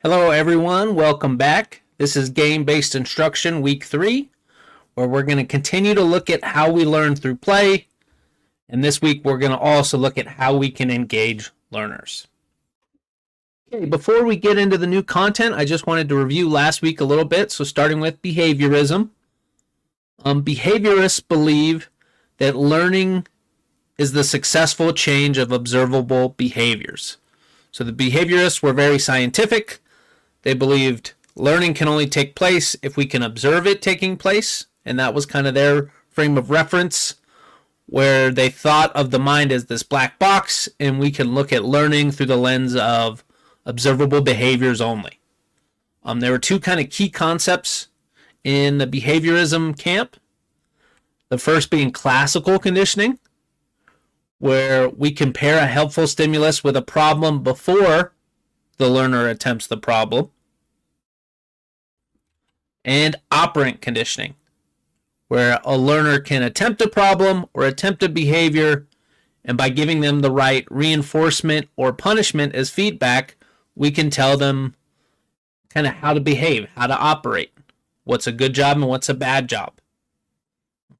Hello everyone, welcome back. This is Game-Based Instruction Week 3, where we're going to continue to look at how we learn through play. And this week we're going to also look at how we can engage learners. Okay, before we get into the new content, I just wanted to review last week a little bit. So starting with behaviorism. Behaviorists believe that learning is the successful change of observable behaviors. So the behaviorists were very scientific. They believed learning can only take place if we can observe it taking place, and that was kind of their frame of reference, where they thought of the mind as this black box, and we can look at learning through the lens of observable behaviors only. There were two kind of key concepts in the behaviorism camp. The first being classical conditioning, where we compare a helpful stimulus with a problem before the learner attempts the problem. And operant conditioning, where a learner can attempt a problem or attempt a behavior, and by giving them the right reinforcement or punishment as feedback, we can tell them kind of how to behave, how to operate, what's a good job and what's a bad job.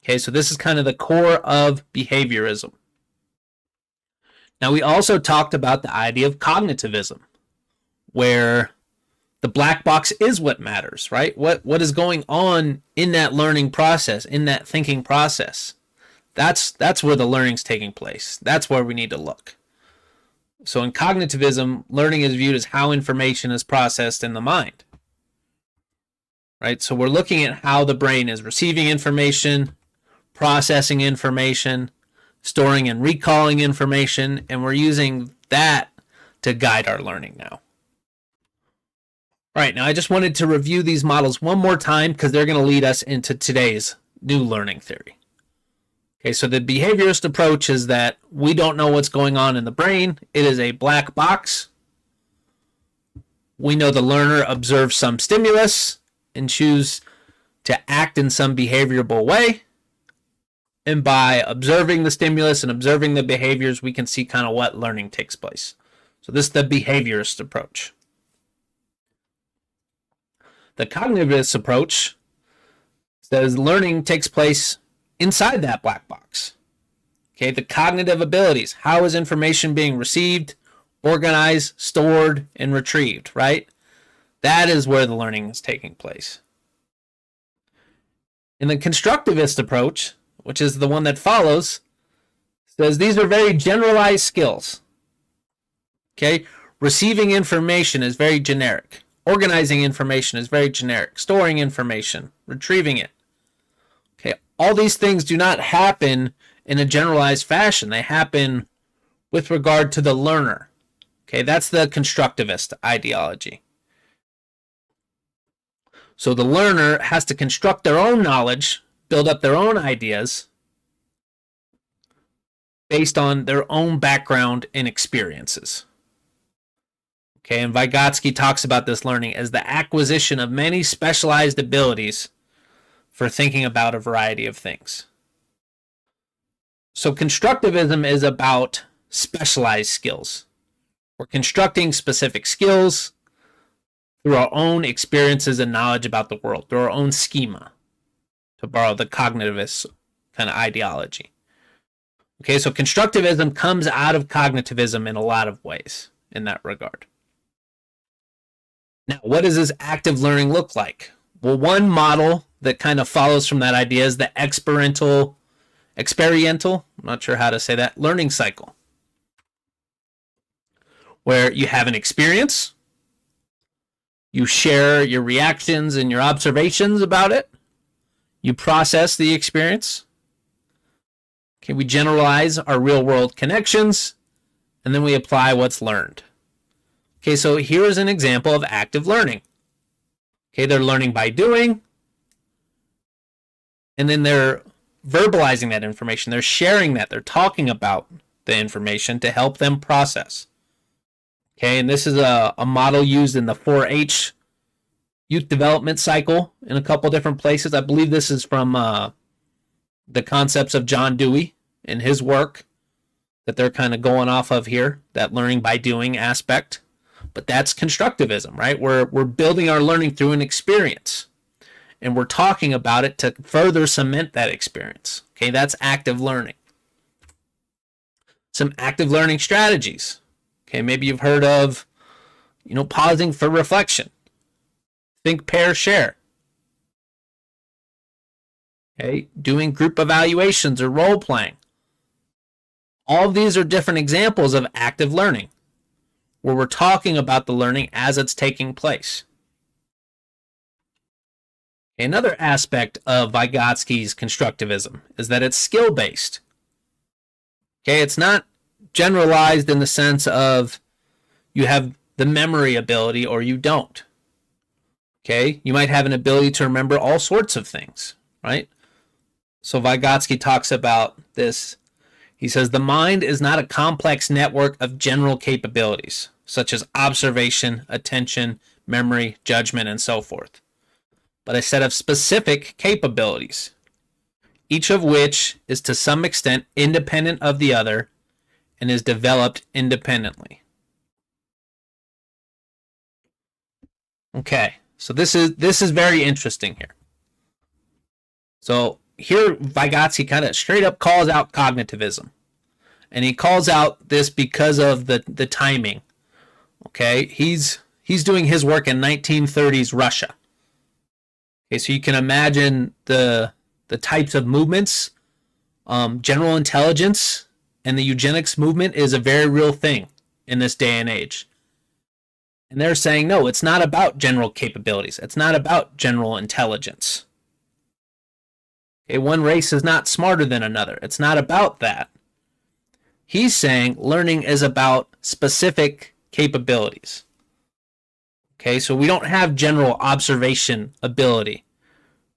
Okay, so this is kind of the core of behaviorism. Now, we also talked about the idea of cognitivism, where the black box is what matters, right? What is going on in that learning process, in that thinking process? That's where the learning's taking place. That's where we need to look. So in cognitivism, learning is viewed as how information is processed in the mind, right? So we're looking at how the brain is receiving information, processing information, storing and recalling information, and we're using that to guide our learning now. All right, now I just wanted to review these models one more time because they're going to lead us into today's new learning theory. Okay, so the behaviorist approach is that we don't know what's going on in the brain. It is a black box. We know the learner observes some stimulus and choose to act in some behavioral way. And by observing the stimulus and observing the behaviors, we can see kind of what learning takes place. So this is the behaviorist approach. The cognitivist approach says learning takes place inside that black box. Okay, the cognitive abilities. How is information being received, organized, stored, and retrieved, right? That is where the learning is taking place. In the constructivist approach, which is the one that follows, says these are very generalized skills. Okay, receiving information is very generic. Organizing information is very generic. Storing information, retrieving it. Okay, all these things do not happen in a generalized fashion. They happen with regard to the learner. Okay, that's the constructivist ideology. So the learner has to construct their own knowledge, build up their own ideas based on their own background and experiences. Okay, and Vygotsky talks about this learning as the acquisition of many specialized abilities for thinking about a variety of things. So constructivism is about specialized skills. We're constructing specific skills through our own experiences and knowledge about the world, through our own schema, to borrow the cognitivist kind of ideology. Okay, so constructivism comes out of cognitivism in a lot of ways in that regard. Now, what does this active learning look like? Well, one model that kind of follows from that idea is the experiential, I'm not sure how to say that, learning cycle, where you have an experience, you share your reactions and your observations about it, you process the experience, okay, we generalize our real-world connections, and then we apply what's learned. Okay, so here is an example of active learning. Okay, they're learning by doing, and then they're verbalizing that information. They're sharing that. They're talking about the information to help them process. Okay, and this is a model used in the 4-H youth development cycle in a couple different places. I believe this is from the concepts of John Dewey in his work that they're kind of going off of here, that learning by doing aspect. But that's constructivism, right? We're building our learning through an experience, and we're talking about it to further cement that experience. Okay, that's active learning. Some active learning strategies. Okay, maybe you've heard of, pausing for reflection. Think, pair, share. Okay, doing group evaluations or role playing. All of these are different examples of active learning, where we're talking about the learning as it's taking place. Another aspect of Vygotsky's constructivism is that it's skill-based. Okay, it's not generalized in the sense of you have the memory ability or you don't. Okay, you might have an ability to remember all sorts of things, right? So Vygotsky talks about this. He says, the mind is not a complex network of general capabilities, such as observation, attention, memory, judgment, and so forth, but a set of specific capabilities, each of which is to some extent independent of the other and is developed independently. Okay, so this is very interesting here. So here Vygotsky kind of straight up calls out cognitivism. And he calls out this because of the timing. Okay, he's doing his work in 1930s Russia. Okay, so you can imagine the types of movements. General intelligence and the eugenics movement is a very real thing in this day and age. And they're saying, no, it's not about general capabilities. It's not about general intelligence. Okay, one race is not smarter than another. It's not about that. He's saying learning is about specific capabilities. Okay, so we don't have general observation ability.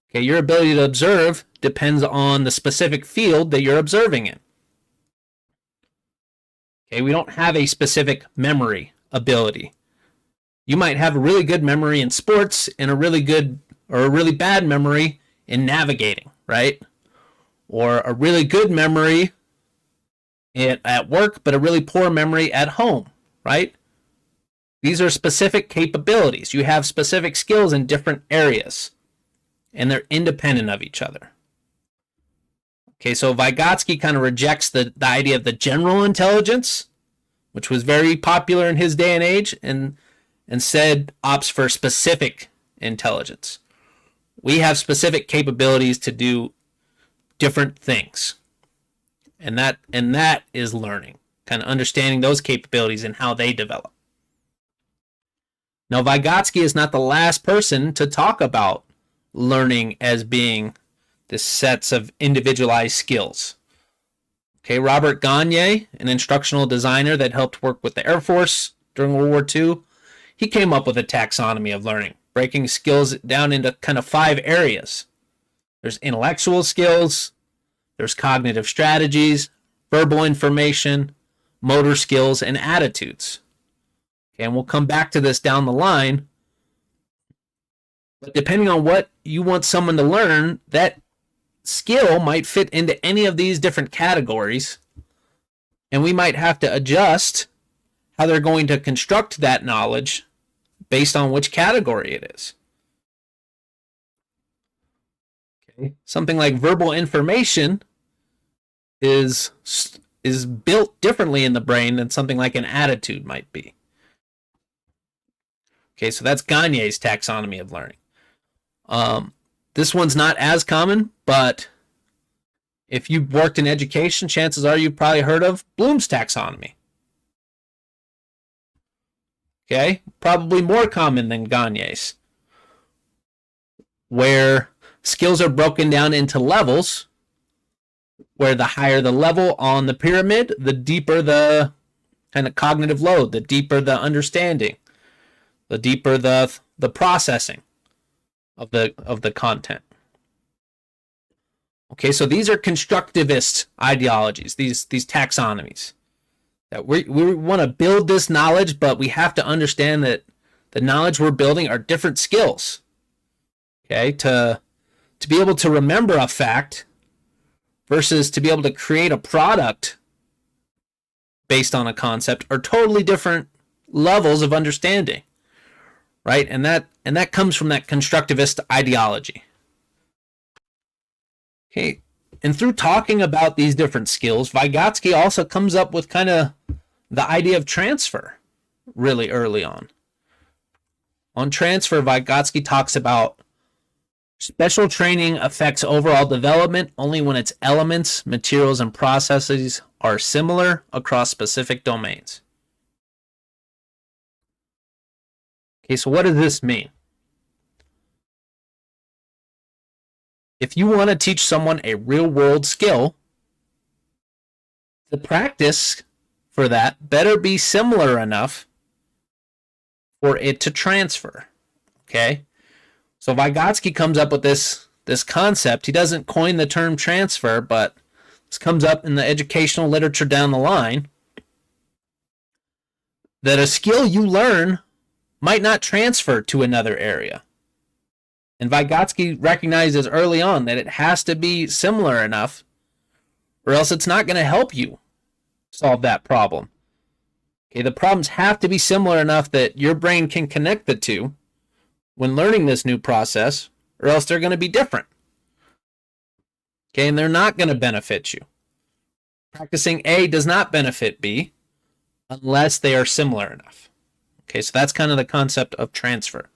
Okay, your ability to observe depends on the specific field that you're observing in. Okay, we don't have a specific memory ability. You might have a really good memory in sports and a really good or a really bad memory in navigating, right? Or a really good memory at work, but a really poor memory at home, right? These are specific capabilities. You have specific skills in different areas, and they're independent of each other. Okay, so Vygotsky kind of rejects the idea of the general intelligence, which was very popular in his day and age, and instead opts for specific intelligence. We have specific capabilities to do different things. And that is learning, kind of understanding those capabilities and how they develop. Now, Vygotsky is not the last person to talk about learning as being the sets of individualized skills. Okay, Robert Gagne, an instructional designer that helped work with the Air Force during World War II, he came up with a taxonomy of learning, breaking skills down into kind of 5 areas. There's intellectual skills, there's cognitive strategies, verbal information, motor skills, and attitudes. Okay, and we'll come back to this down the line. But depending on what you want someone to learn, that skill might fit into any of these different categories. And we might have to adjust how they're going to construct that knowledge based on which category it is. Okay, something like verbal information is built differently in the brain than something like an attitude might be. Okay, so that's Gagne's taxonomy of learning. This one's not as common, but if you've worked in education, chances are you've probably heard of Bloom's taxonomy. Okay, probably more common than Gagne's, where skills are broken down into levels, where the higher the level on the pyramid, the deeper the kind of cognitive load, the deeper the understanding, the deeper the processing of the content. Okay, so these are constructivist ideologies, these taxonomies. That we want to build this knowledge, but we have to understand that the knowledge we're building are different skills. Okay, to be able to remember a fact versus to be able to create a product based on a concept are totally different levels of understanding, right? And that comes from that constructivist ideology. Okay, and through talking about these different skills, Vygotsky also comes up with kind of the idea of transfer really early on. On transfer, Vygotsky talks about special training affects overall development only when its elements, materials, and processes are similar across specific domains. Okay, so what does this mean? If you want to teach someone a real-world skill, the practice for that better be similar enough for it to transfer. Okay? So Vygotsky comes up with this concept. He doesn't coin the term transfer, but this comes up in the educational literature down the line, that a skill you learn might not transfer to another area. And Vygotsky recognizes early on that it has to be similar enough, or else it's not going to help you solve that problem. Okay, the problems have to be similar enough that your brain can connect the two when learning this new process, or else they're going to be different. Okay, and they're not going to benefit you. Practicing A does not benefit B unless they are similar enough. Okay, so that's kind of the concept of transfer.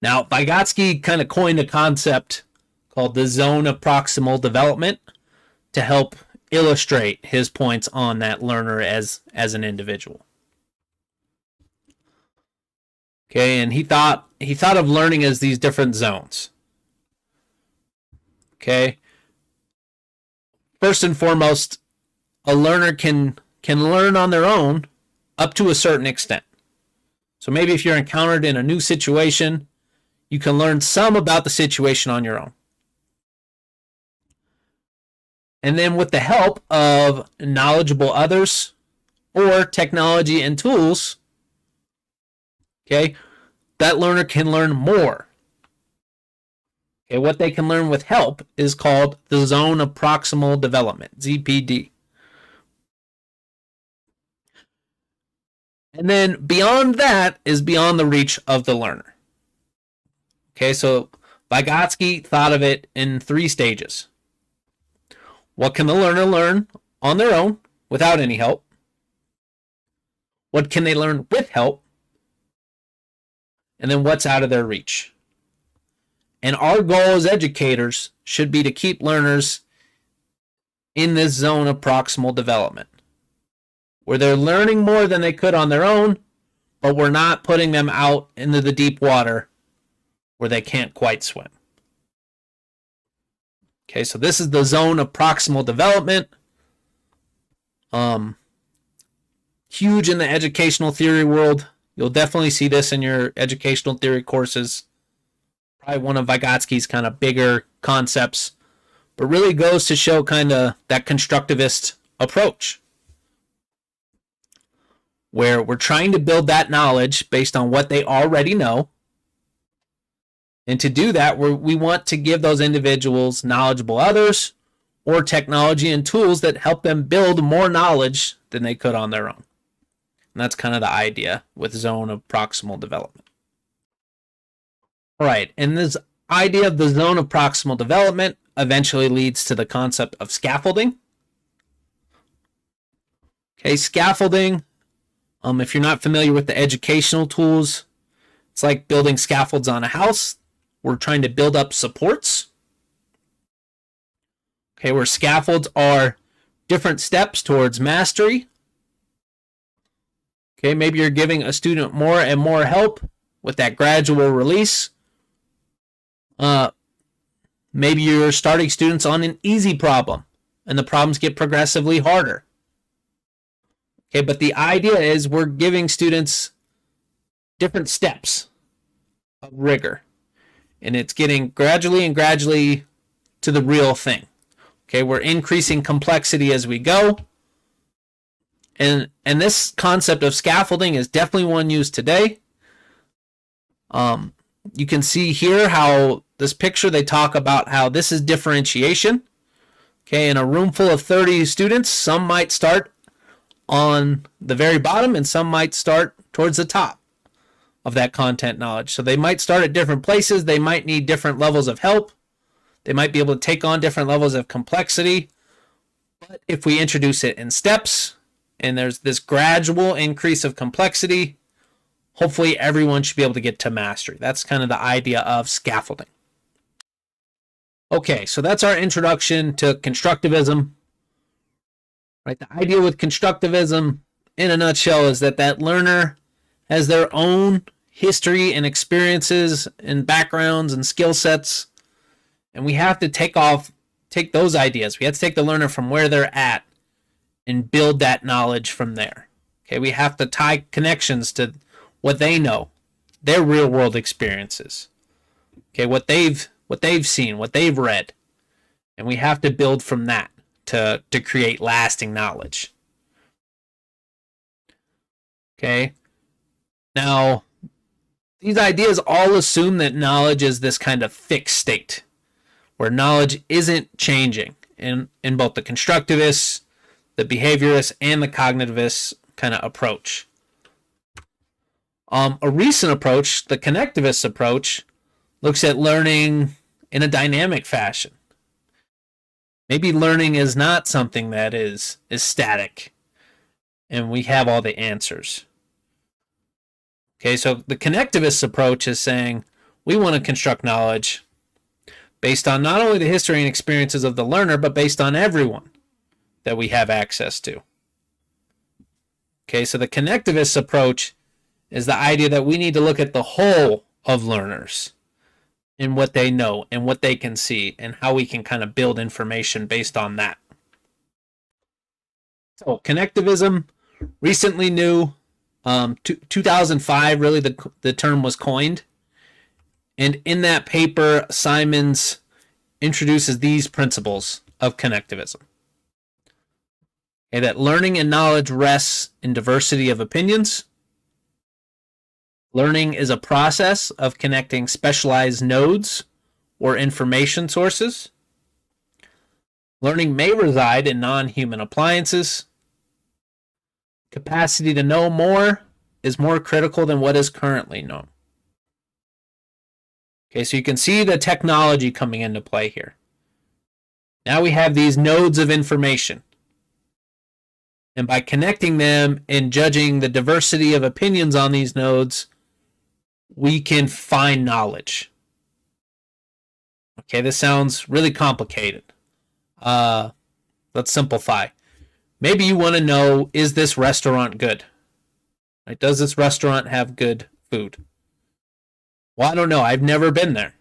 Now, Vygotsky kind of coined a concept called the zone of proximal development to help illustrate his points on that learner as an individual. Okay, and he thought of learning as these different zones. Okay. First and foremost, a learner can learn on their own up to a certain extent. So maybe if you're encountered in a new situation, you can learn some about the situation on your own. And then with the help of knowledgeable others or technology and tools, okay, that learner can learn more. Okay, what they can learn with help is called the zone of proximal development, ZPD. And then beyond that is beyond the reach of the learner. Okay, so Vygotsky thought of it in 3 stages. What can the learner learn on their own without any help? What can they learn with help? And then what's out of their reach? And our goal as educators should be to keep learners in this zone of proximal development, where they're learning more than they could on their own, but we're not putting them out into the deep water where they can't quite swim. Okay, so this is the zone of proximal development. Huge in the educational theory world. You'll definitely see this in your educational theory courses. Probably one of Vygotsky's kind of bigger concepts, but really goes to show kind of that constructivist approach, where we're trying to build that knowledge based on what they already know. And to do that, we want to give those individuals knowledgeable others or technology and tools that help them build more knowledge than they could on their own. And that's kind of the idea with zone of proximal development. All right, and this idea of the zone of proximal development eventually leads to the concept of scaffolding. Okay, scaffolding, if you're not familiar with the educational tools, it's like building scaffolds on a house. We're trying to build up supports. Okay, where scaffolds are different steps towards mastery. Okay, maybe you're giving a student more and more help with that gradual release. Maybe you're starting students on an easy problem and the problems get progressively harder. Okay, but the idea is we're giving students different steps of rigor, and it's getting gradually to the real thing. Okay, we're increasing complexity as we go. And this concept of scaffolding is definitely one used today. You can see here how this picture, they talk about how this is differentiation. Okay, in a room full of 30 students, some might start on the very bottom, and some might start towards the top of that content knowledge. So they might start at different places. They might need different levels of help. They might be able to take on different levels of complexity. But if we introduce it in steps, and there's this gradual increase of complexity, hopefully everyone should be able to get to mastery. That's kind of the idea of scaffolding. Okay, so that's our introduction to constructivism. Right, the idea with constructivism, in a nutshell, is that learner has their own history and experiences and backgrounds and skill sets, and we have to take those ideas. We have to take the learner from where they're at and build that knowledge from there. Okay, we have to tie connections to what they know, their real world experiences. Okay, what they've seen, what they've read, and we have to build from that to create lasting knowledge. Okay, now these ideas all assume that knowledge is this kind of fixed state, where knowledge isn't changing in both the constructivists, the behaviorists, and the cognitivist kind of approach. A recent approach, the connectivist approach, looks at learning in a dynamic fashion. Maybe learning is not something that is static and we have all the answers. Okay, so the connectivist approach is saying we want to construct knowledge based on not only the history and experiences of the learner, but based on everyone that we have access to. Okay, so the connectivist approach is the idea that we need to look at the whole of learners and what they know and what they can see and how we can kind of build information based on that. So connectivism, recently new, 2005 really the term was coined. And in that paper, Simons introduces these principles of connectivism. Okay, that learning and knowledge rests in diversity of opinions. Learning is a process of connecting specialized nodes or information sources. Learning may reside in non-human appliances. Capacity to know more is more critical than what is currently known. Okay, so you can see the technology coming into play here. Now we have these nodes of information. And by connecting them and judging the diversity of opinions on these nodes, we can find knowledge. Okay, this sounds really complicated. Let's simplify. Maybe you want to know, is this restaurant good? Right? Does this restaurant have good food? Well, I don't know. I've never been there.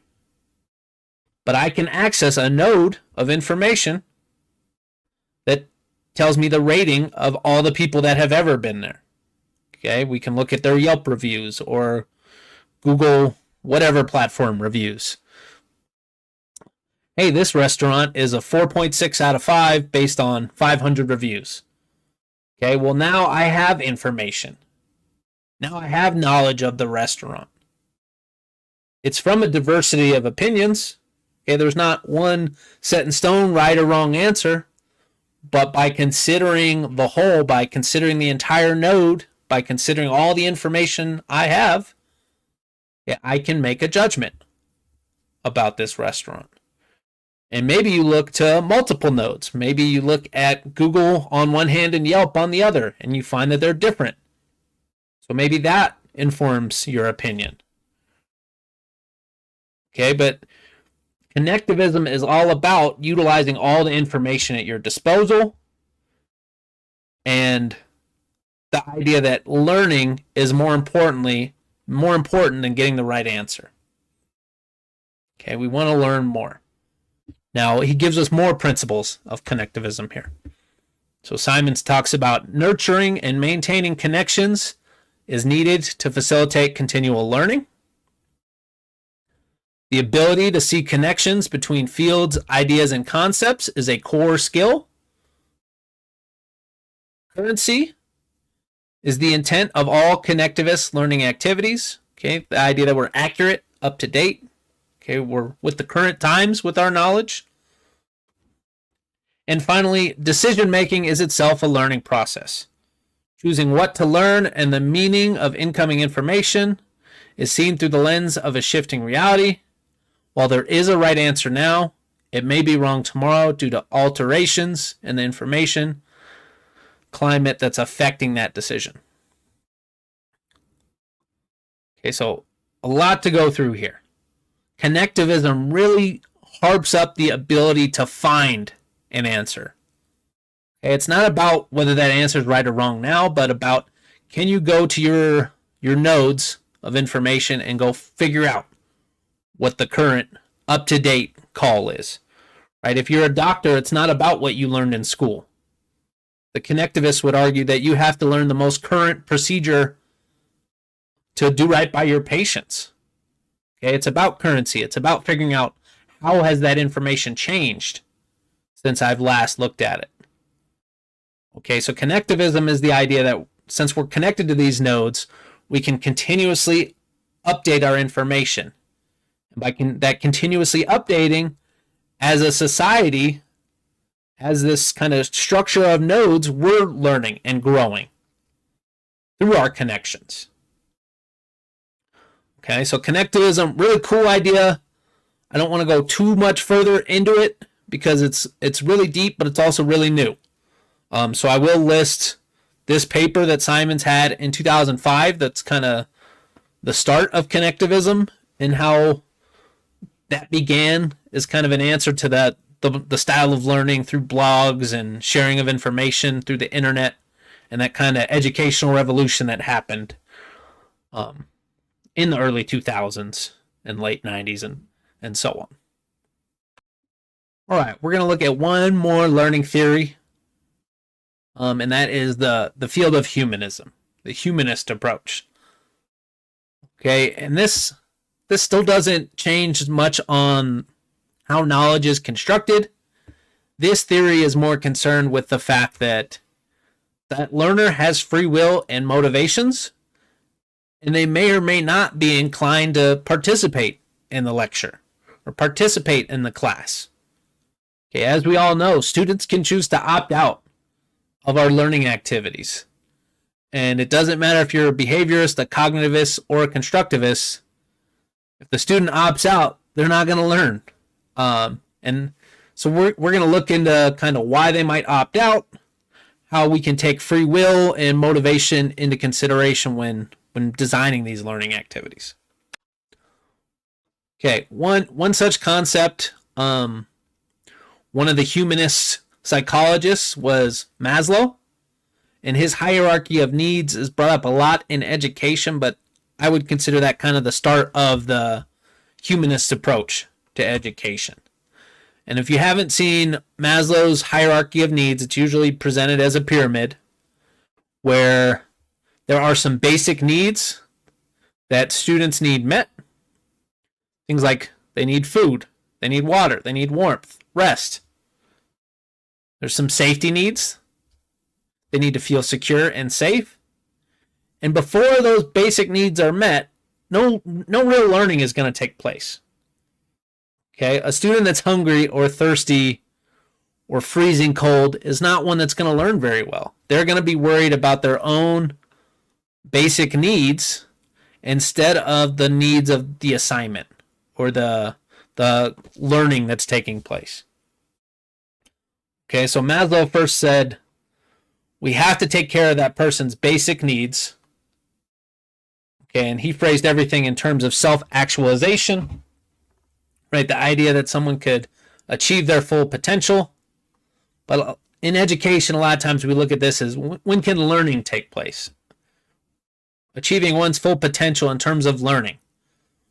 But I can access a node of information that tells me the rating of all the people that have ever been there. Okay, we can look at their Yelp reviews or Google whatever platform reviews. Hey, this restaurant is a 4.6 out of 5 based on 500 reviews. Okay, well now I have information. Now I have knowledge of the restaurant. It's from a diversity of opinions. Okay, there's not one set in stone right or wrong answer, but by considering the whole, by considering the entire node, by considering all the information I have, I can make a judgment about this restaurant. And maybe you look to multiple nodes. Maybe you look at Google on one hand and Yelp on the other, and you find that they're different. So maybe that informs your opinion. Okay, but connectivism is all about utilizing all the information at your disposal, and the idea that learning is more important than getting the right answer. Okay, we want to learn more. Now, he gives us more principles of connectivism here. So Simons talks about nurturing and maintaining connections is needed to facilitate continual learning. The ability to see connections between fields, ideas, and concepts is a core skill. Currency is the intent of all connectivist learning activities. Okay, the idea that we're accurate, up to date. Okay, we're with the current times with our knowledge. And finally, decision making is itself a learning process. Choosing what to learn and the meaning of incoming information is seen through the lens of a shifting reality. While there is a right answer now, it may be wrong tomorrow due to alterations in the information climate that's affecting that decision. Okay, so a lot to go through here. Connectivism really harps up the ability to find an answer. Okay, it's not about whether that answer is right or wrong now, but about can you go to your nodes of information and go figure out what the current up-to-date call is. Right? If you're a doctor, it's not about what you learned in school. The connectivists would argue that you have to learn the most current procedure to do right by your patients. Okay, it's about currency. It's about figuring out how has that information changed since I've last looked at it. Okay, so connectivism is the idea that since we're connected to these nodes, we can continuously update our information. And by that continuously updating, as a society, as this kind of structure of nodes, we're learning and growing through our connections. Okay, so connectivism, really cool idea. I don't want to go too much further into it because it's really deep, but it's also really new. So I will list this paper that Simons had in 2005 that's kind of the start of connectivism and how that began is kind of an answer to that the style of learning through blogs and sharing of information through the internet and that kind of educational revolution that happened in the early 2000s and late 90s and so on. All right, we're going to look at one more learning theory, and that is the field of humanism, the humanist approach. Okay, and this still doesn't change much on how knowledge is constructed. This theory is more concerned with the fact that that learner has free will and motivations, and they may or may not be inclined to participate in the lecture or participate in the class. Okay, as we all know, students can choose to opt out of our learning activities. And it doesn't matter if you're a behaviorist, a cognitivist, or a constructivist. If the student opts out, they're not going to learn. And so we're going to look into kind of why they might opt out, how we can take free will and motivation into consideration when designing these learning activities. Okay, one such concept, one of the humanist psychologists was Maslow, and his hierarchy of needs is brought up a lot in education, but I would consider that kind of the start of the humanist approach to education. And if you haven't seen Maslow's hierarchy of needs, it's usually presented as a pyramid where there are some basic needs that students need met. Things like they need food, they need water, they need warmth, rest. There's some safety needs. They need to feel secure and safe. And before those basic needs are met, no real learning is going to take place. Okay, a student that's hungry or thirsty or freezing cold is not one that's going to learn very well. They're going to be worried about their own basic needs instead of the needs of the assignment or the learning that's taking place. Okay, so Maslow first said, we have to take care of that person's basic needs. Okay, and he phrased everything in terms of self-actualization, right? The idea that someone could achieve their full potential. But in education, a lot of times we look at this as when can learning take place? Achieving one's full potential in terms of learning.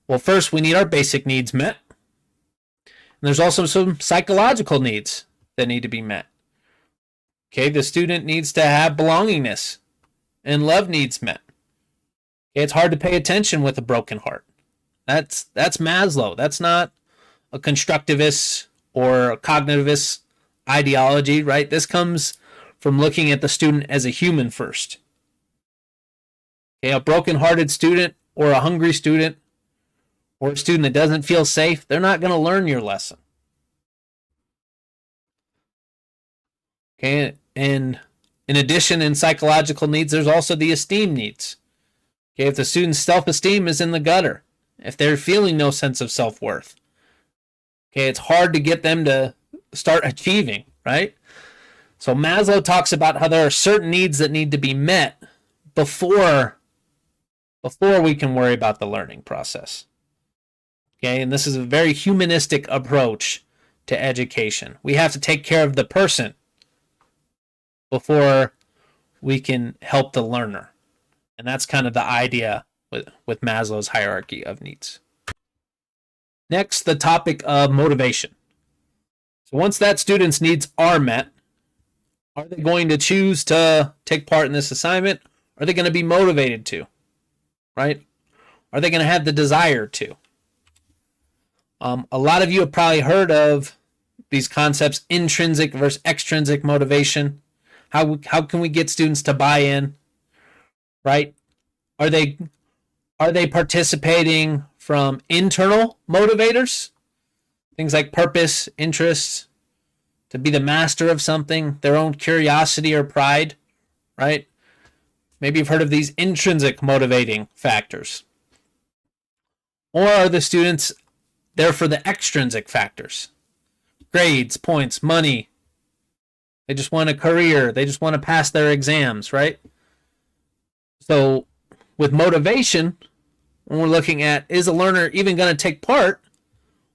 Well, first we need our basic needs met. And there's also some psychological needs that need to be met. Okay, the student needs to have belongingness and love needs met. Okay, it's hard to pay attention with a broken heart. That's Maslow. That's not a constructivist or a cognitivist ideology, right? This comes from looking at the student as a human first. Okay, a broken-hearted student or a hungry student or a student that doesn't feel safe, they're not going to learn your lesson. Okay, and In addition, in psychological needs, there's also the esteem needs. Okay, if the student's self-esteem is in the gutter, if they're feeling no sense of self-worth, okay, it's hard to get them to start achieving, right? So Maslow talks about how there are certain needs that need to be met before we can worry about the learning process. Okay, and this is a very humanistic approach to education. We have to take care of the person before we can help the learner. And that's kind of the idea with Maslow's hierarchy of needs. Next, the topic of motivation. So once that student's needs are met, are they going to choose to take part in this assignment? Are they going to be motivated to? Right? Are they going to have the desire to? A lot of you have probably heard of these concepts, intrinsic versus extrinsic motivation. How can we get students to buy in? Right? Are they participating from internal motivators? Things like purpose, interests, to be the master of something, their own curiosity or pride, right? Maybe you've heard of these intrinsic motivating factors. Or are the students there for the extrinsic factors? Grades, points, money. They just want a career. They just want to pass their exams, right? So with motivation, when we're looking at, is a learner even going to take part,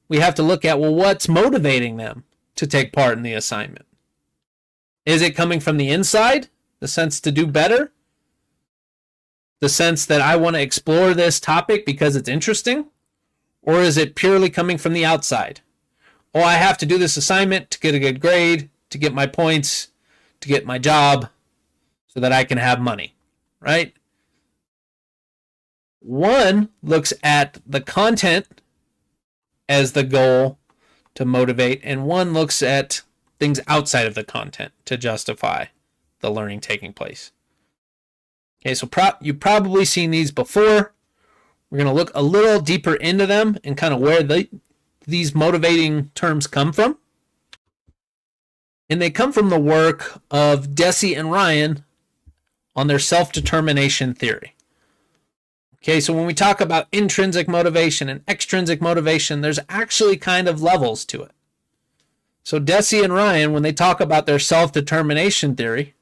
we have to look at, well, what's motivating them to take part in the assignment? Is it coming from the inside, the sense to do better? The sense that I want to explore this topic because it's interesting? Or is it purely coming from the outside? Oh, I have to do this assignment to get a good grade, to get my points, to get my job, so that I can have money, right? One looks at the content as the goal to motivate, and one looks at things outside of the content to justify the learning taking place. Okay, so you've probably seen these before. We're going to look a little deeper into them and kind of where these motivating terms come from. And they come from the work of Deci and Ryan on their self-determination theory. Okay, so when we talk about intrinsic motivation and extrinsic motivation, there's actually kind of levels to it. So Deci and Ryan, when they talk about their self-determination theory,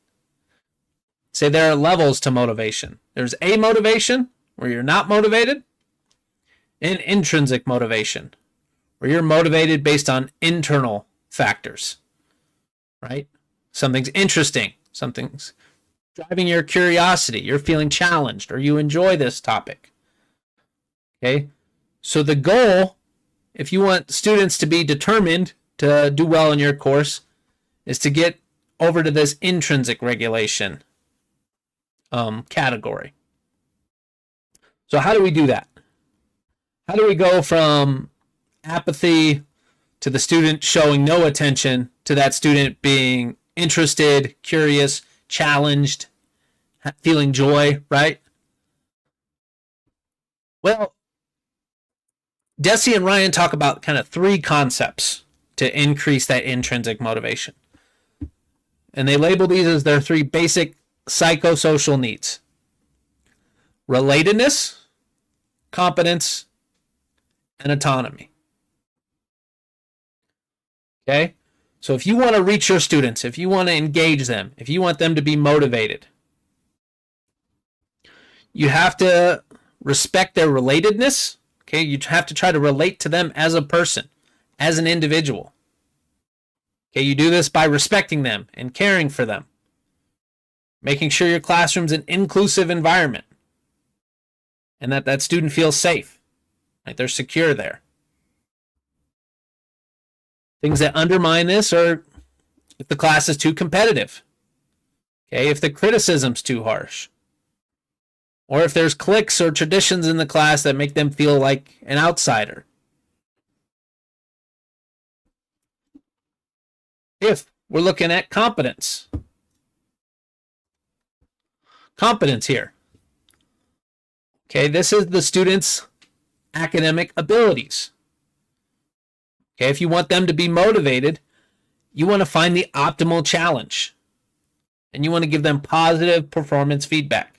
say there are levels to motivation. There's a motivation, where you're not motivated, and intrinsic motivation, where you're motivated based on internal factors, right? Something's interesting, something's driving your curiosity, you're feeling challenged, or you enjoy this topic. Okay, so the goal, if you want students to be determined to do well in your course, is to get over to this intrinsic regulation category. So how do we do that? How do we go from apathy to the student showing no attention to that student being interested, curious, challenged, feeling joy, right? Well, Deci and Ryan talk about kind of three concepts to increase that intrinsic motivation. And they label these as their three basic psychosocial needs: relatedness, competence, and autonomy. Okay? So if you want to reach your students, if you want to engage them, if you want them to be motivated, you have to respect their relatedness. Okay? You have to try to relate to them as a person, as an individual. Okay? You do this by respecting them and caring for them, making sure your classroom's an inclusive environment, and that student feels safe, right? They're secure there. Things that undermine this are if the class is too competitive, okay, if the criticism's too harsh, or if there's cliques or traditions in the class that make them feel like an outsider. If we're looking at competence here. Okay, this is the student's academic abilities. Okay, if you want them to be motivated, you want to find the optimal challenge. and you want to give them positive performance feedback.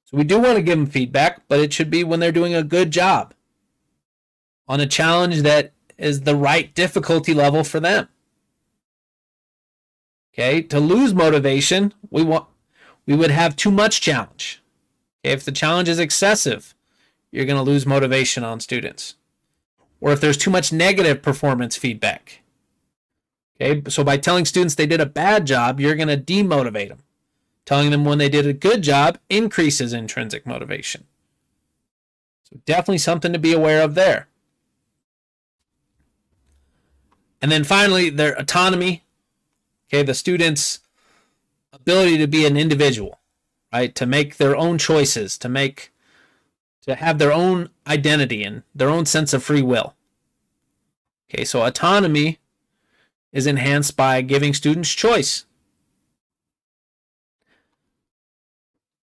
So we do want to give them feedback, but it should be when they're doing a good job on a challenge that is the right difficulty level for them. Okay, to lose motivation, we would have too much challenge. Okay, if the challenge is excessive, you're going to lose motivation on students. Or if there's too much negative performance feedback. Okay, so by telling students they did a bad job, you're going to demotivate them. Telling them when they did a good job increases intrinsic motivation. So definitely something to be aware of there. And then finally, their autonomy. Okay, the students' ability to be an individual, right? To make their own choices, to have their own identity and their own sense of free will. Okay, so autonomy is enhanced by giving students choice.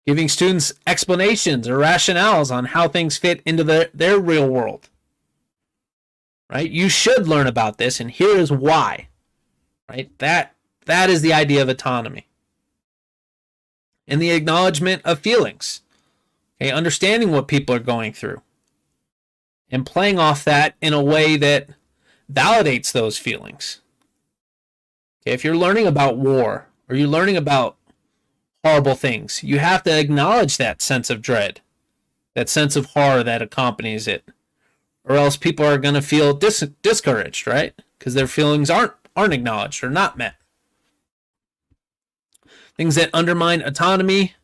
Giving students explanations or rationales on how things fit into their real world. Right? You should learn about this, and here is why. Right? That is the idea of autonomy. And the acknowledgement of feelings. Okay, understanding what people are going through. And playing off that in a way that validates those feelings. Okay, if you're learning about war, or you're learning about horrible things, you have to acknowledge that sense of dread, that sense of horror that accompanies it. Or else people are going to feel discouraged, right? Because their feelings aren't acknowledged or not met. Things that undermine autonomy,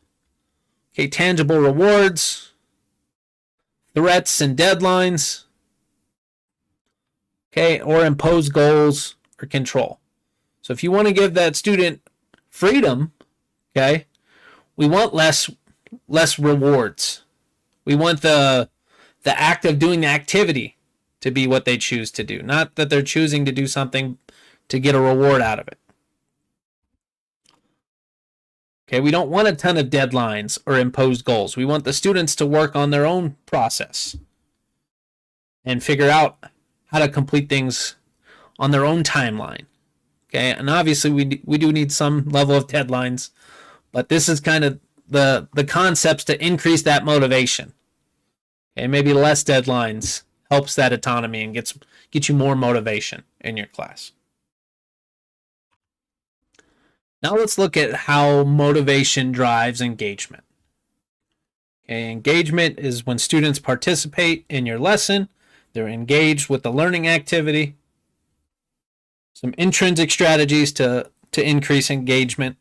okay, tangible rewards, threats and deadlines, okay, or impose goals or control. So if you want to give that student freedom, okay, we want less rewards. We want the act of doing the activity to be what they choose to do, not that they're choosing to do something to get a reward out of it. Okay, we don't want a ton of deadlines or imposed goals. We want the students to work on their own process and figure out how to complete things on their own timeline. Okay, and obviously we do need some level of deadlines, but this is kind of the concepts to increase that motivation. Okay, maybe less deadlines helps that autonomy and get you more motivation in your class. Now let's look at how motivation drives engagement. Okay, engagement is when students participate in your lesson, they're engaged with the learning activity. Some intrinsic strategies to increase engagement.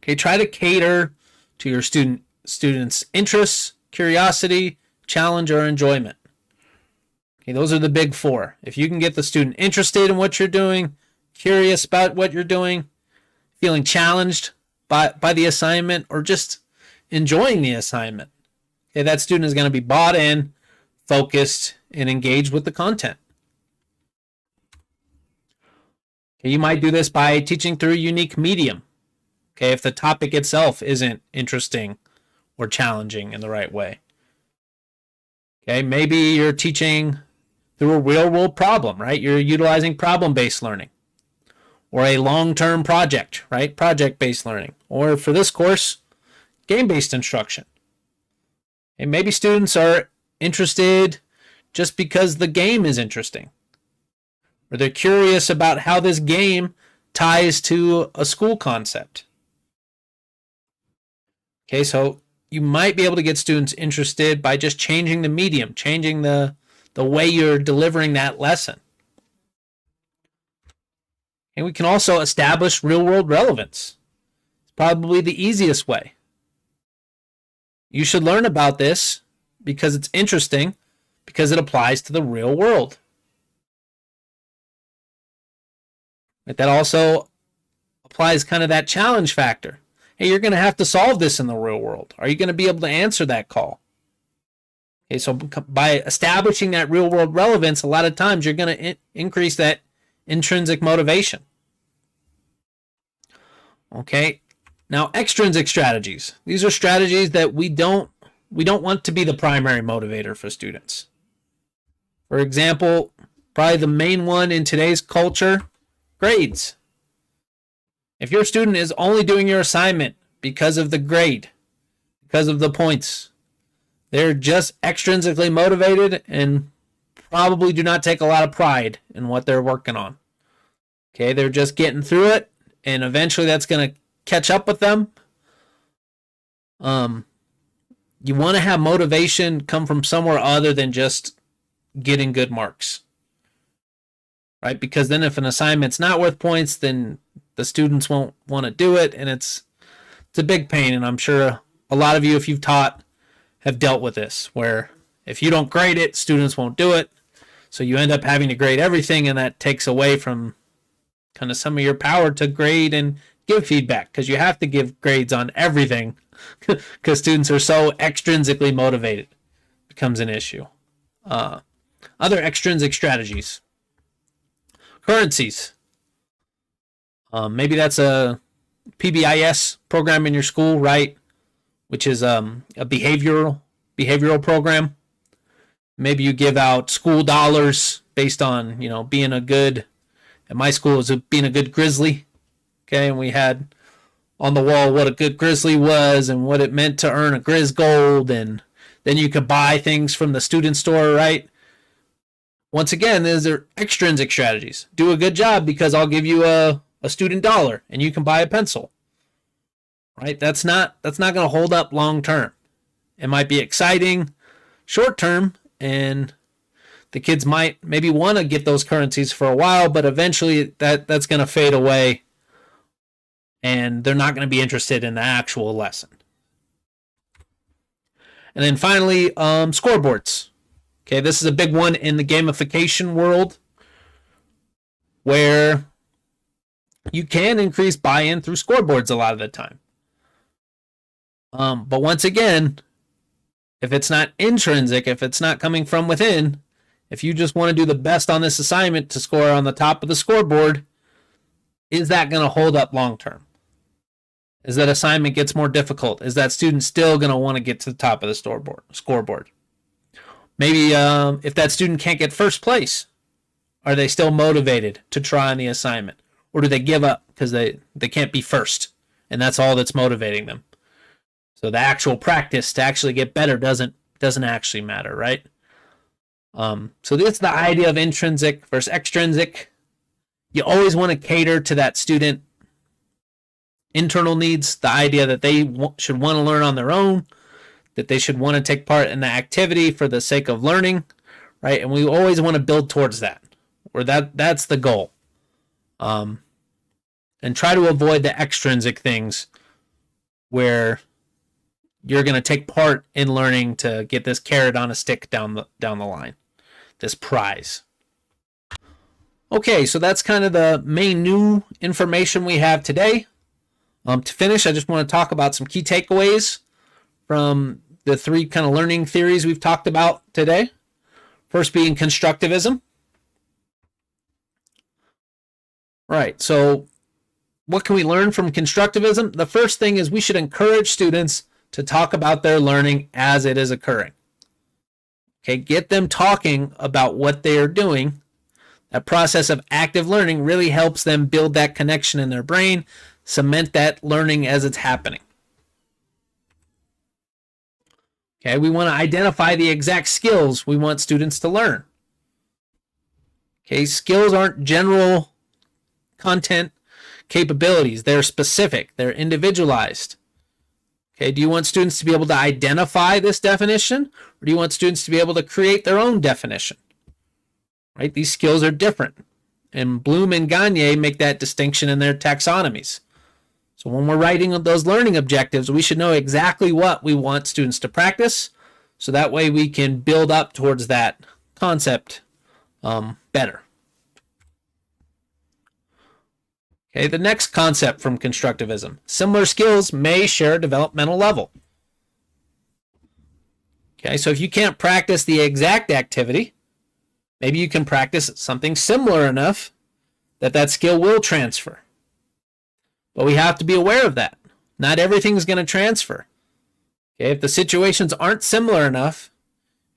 Okay, try to cater to your students' interests, curiosity, challenge, or enjoyment. Okay, those are the big four. If you can get the student interested in what you're doing, curious about what you're doing, feeling challenged by the assignment, or just enjoying the assignment, okay, that student is going to be bought in, focused, and engaged with the content. Okay, you might do this by teaching through a unique medium. Okay, if the topic itself isn't interesting or challenging in the right way. Okay, maybe you're teaching through a real-world problem, right? You're utilizing problem-based learning. Or a long-term project, right? Project-based learning. Or for this course, game-based instruction. And maybe students are interested just because the game is interesting. Or they're curious about how this game ties to a school concept. Okay, so you might be able to get students interested by just changing the medium, changing the way you're delivering that lesson. And we can also establish real-world relevance. It's probably the easiest way. You should learn about this because it's interesting, because it applies to the real world. But that also applies kind of that challenge factor. Hey, you're going to have to solve this in the real world. Are you going to be able to answer that call? Okay, so by establishing that real-world relevance, a lot of times you're going to increase that intrinsic motivation. Okay, now extrinsic strategies. These are strategies that we don't want to be the primary motivator for students. For example, probably the main one in today's culture, grades. If your student is only doing your assignment because of the grade, because of the points, they're just extrinsically motivated and probably do not take a lot of pride in what they're working on. Okay, they're just getting through it, and eventually that's going to catch up with them. You want to have motivation come from somewhere other than just getting good marks, right? Because then if an assignment's not worth points, then the students won't want to do it, and it's a big pain. And I'm sure a lot of you, if you've taught, have dealt with this, where if you don't grade it, students won't do it. So you end up having to grade everything, and that takes away from kind of some of your power to grade and give feedback, because you have to give grades on everything because students are so extrinsically motivated. It becomes an issue. Other extrinsic strategies. Currencies. Maybe that's a PBIS program in your school, right? Which is a behavioral program. Maybe you give out school dollars based on, being a good, at my school it was being a good grizzly. Okay, and we had on the wall what a good grizzly was and what it meant to earn a Grizz Gold, and then you could buy things from the student store, right? Once again, these are extrinsic strategies. Do a good job because I'll give you a student dollar and you can buy a pencil. Right? That's not going to hold up long term. It might be exciting short term, and the kids might maybe want to get those currencies for a while, but eventually that's going to fade away, and they're not going to be interested in the actual lesson. And then finally, scoreboards. Okay, this is a big one in the gamification world, where you can increase buy-in through scoreboards a lot of the time. But once again, if it's not intrinsic, if it's not coming from within, if you just want to do the best on this assignment to score on the top of the scoreboard, is that going to hold up long term? As that assignment gets more difficult, is that student still going to want to get to the top of the scoreboard? Maybe if that student can't get first place, are they still motivated to try on the assignment? Or do they give up because they can't be first, and that's all that's motivating them? So the actual practice to actually get better doesn't actually matter, right? So this is the idea of intrinsic versus extrinsic. You always want to cater to that student internal needs, the idea that they should want to learn on their own, that they should want to take part in the activity for the sake of learning, right? And we always want to build towards that, or that's the goal. And try to avoid the extrinsic things where you're going to take part in learning to get this carrot on a stick down the line, this prize. Okay, so that's kind of the main new information we have today. To finish, I just want to talk about some key takeaways from the three kind of learning theories we've talked about today. First being constructivism. Right, so what can we learn from constructivism? The first thing is we should encourage students to talk about their learning as it is occurring. Okay, get them talking about what they are doing. That process of active learning really helps them build that connection in their brain, cement that learning as it's happening. Okay, we want to identify the exact skills we want students to learn. Okay, skills aren't general content capabilities. They're specific. They're individualized. Okay, do you want students to be able to identify this definition, or do you want students to be able to create their own definition? Right? These skills are different. And Bloom and Gagne make that distinction in their taxonomies. So when we're writing those learning objectives, we should know exactly what we want students to practice, so that way we can build up towards that concept better. Okay, the next concept from constructivism. Similar skills may share a developmental level. Okay, so if you can't practice the exact activity, maybe you can practice something similar enough that that skill will transfer. But we have to be aware of that. Not everything's going to transfer. Okay, if the situations aren't similar enough,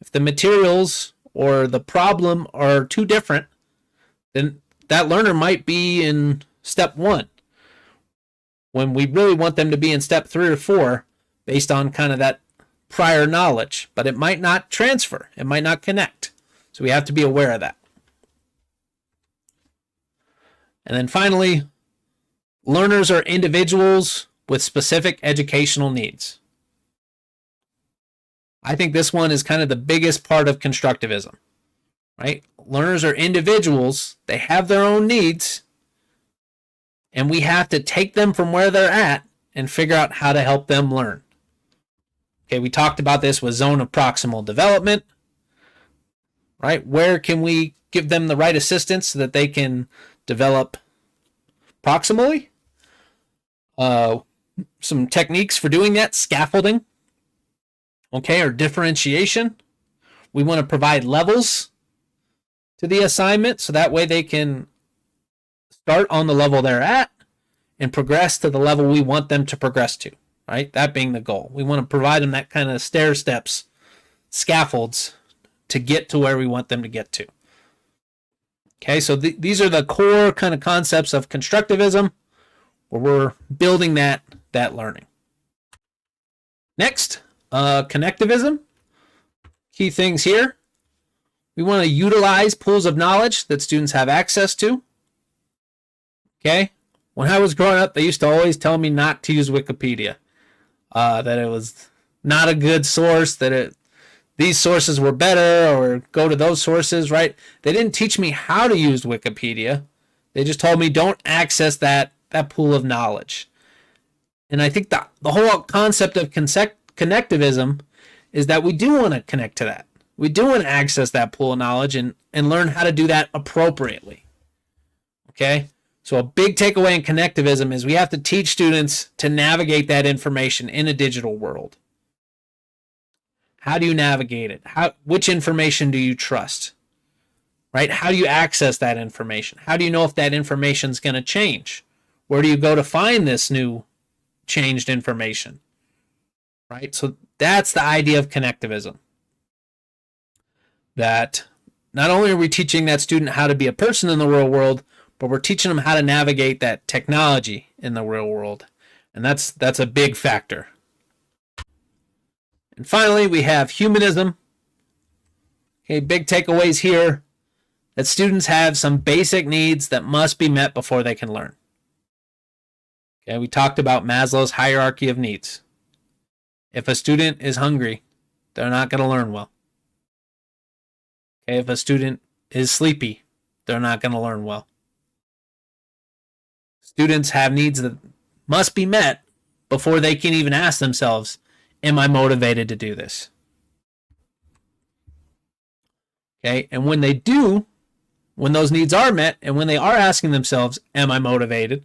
if the materials or the problem are too different, then that learner might be in step one, when we really want them to be in step 3 or 4 based on kind of that prior knowledge, but it might not transfer. It might not connect. So we have to be aware of that. And then finally, learners are individuals with specific educational needs. I think this one is kind of the biggest part of constructivism, right? Learners are individuals. They have their own needs, and we have to take them from where they're at and figure out how to help them learn. Okay, we talked about this with zone of proximal development, right? Where can we give them the right assistance so that they can develop proximally? Some techniques for doing that: scaffolding, okay, or differentiation. We want to provide levels to the assignment so that way they can start on the level they're at and progress to the level we want them to progress to, right? That being the goal. We want to provide them that kind of stair steps, scaffolds to get to where we want them to get to. Okay, so these are the core kind of concepts of constructivism, where we're building that learning. Next, connectivism. Key things here. We want to utilize pools of knowledge that students have access to. Okay, when I was growing up, they used to always tell me not to use Wikipedia, that it was not a good source, that these sources were better, or go to those sources, right? They didn't teach me how to use Wikipedia. They just told me don't access that pool of knowledge. And I think the whole concept of connectivism is that we do want to connect to that. We do want to access that pool of knowledge and learn how to do that appropriately. Okay? So a big takeaway in connectivism is we have to teach students to navigate that information in a digital world. How do you navigate it? Which information do you trust? Right? How do you access that information? How do you know if that information is going to change? Where do you go to find this new changed information? Right? So that's the idea of connectivism. That not only are we teaching that student how to be a person in the real world, but we're teaching them how to navigate that technology in the real world. And that's a big factor. And finally, we have humanism. Okay, big takeaways here: that students have some basic needs that must be met before they can learn. Okay, we talked about Maslow's hierarchy of needs. If a student is hungry, they're not going to learn well. Okay, if a student is sleepy, they're not going to learn well. Students have needs that must be met before they can even ask themselves, am I motivated to do this? Okay, and when they do, when those needs are met, and when they are asking themselves, am I motivated?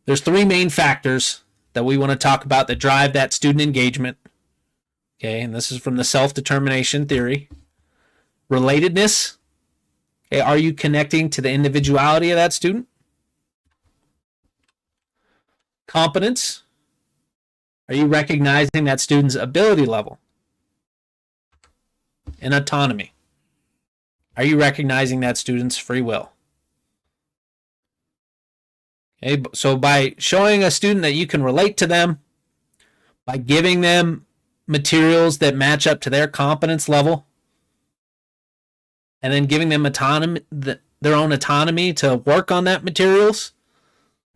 There's 3 main factors that we want to talk about that drive that student engagement. Okay, and this is from the self-determination theory. Relatedness. Okay, are you connecting to the individuality of that student? Competence. Are you recognizing that student's ability level? And autonomy. Are you recognizing that student's free will? Okay, so by showing a student that you can relate to them, by giving them materials that match up to their competence level, and then giving them autonomy, their own autonomy to work on that materials,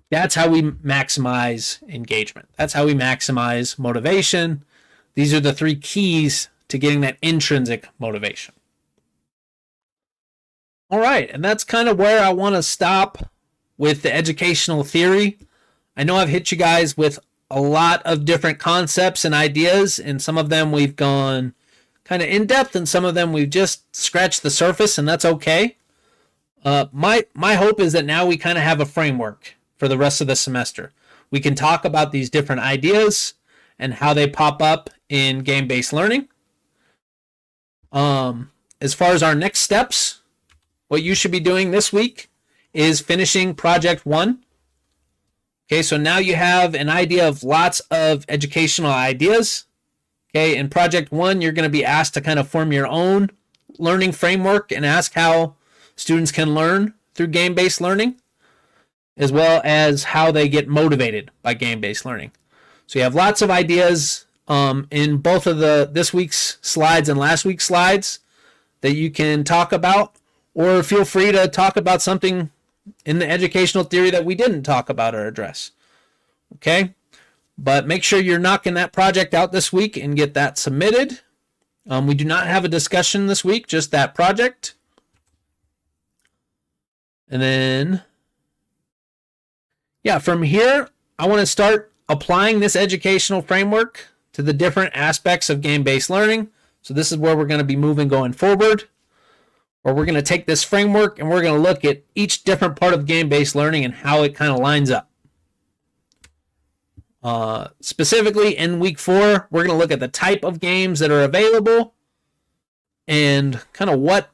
that's how we maximize engagement. That's how we maximize motivation. These are the 3 keys to getting that intrinsic motivation. All right, and that's kind of where I want to stop with the educational theory. I know I've hit you guys with a lot of different concepts and ideas, and some of them we've gone kind of in depth, and some of them we've just scratched the surface, and that's okay. My hope is that now we kind of have a framework for the rest of the semester. We can talk about these different ideas and how they pop up in game-based learning. As far as our next steps, what you should be doing this week is finishing Project 1. Okay, so now you have an idea of lots of educational ideas. Okay, in Project 1, you're going to be asked to kind of form your own learning framework and ask how students can learn through game-based learning. as well as how they get motivated by game-based learning. So you have lots of ideas in both of this week's slides and last week's slides that you can talk about, or feel free to talk about something in the educational theory that we didn't talk about or address. Okay? But make sure you're knocking that project out this week and get that submitted. We do not have a discussion this week, just that project. And then, yeah, from here, I want to start applying this educational framework to the different aspects of game-based learning. So this is where we're going to be moving going forward, where we're going to take this framework and we're going to look at each different part of game-based learning and how it kind of lines up. Specifically in week 4, we're going to look at the type of games that are available and kind of what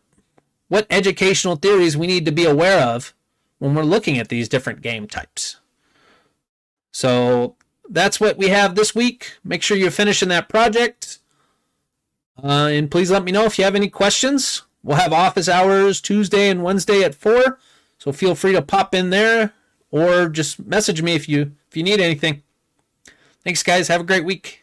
educational theories we need to be aware of when we're looking at these different game types. So that's what we have this week. Make sure you're finishing that project. And please let me know if you have any questions. We'll have office hours Tuesday and Wednesday at 4. So feel free to pop in there or just message me if you need anything. Thanks, guys. Have a great week.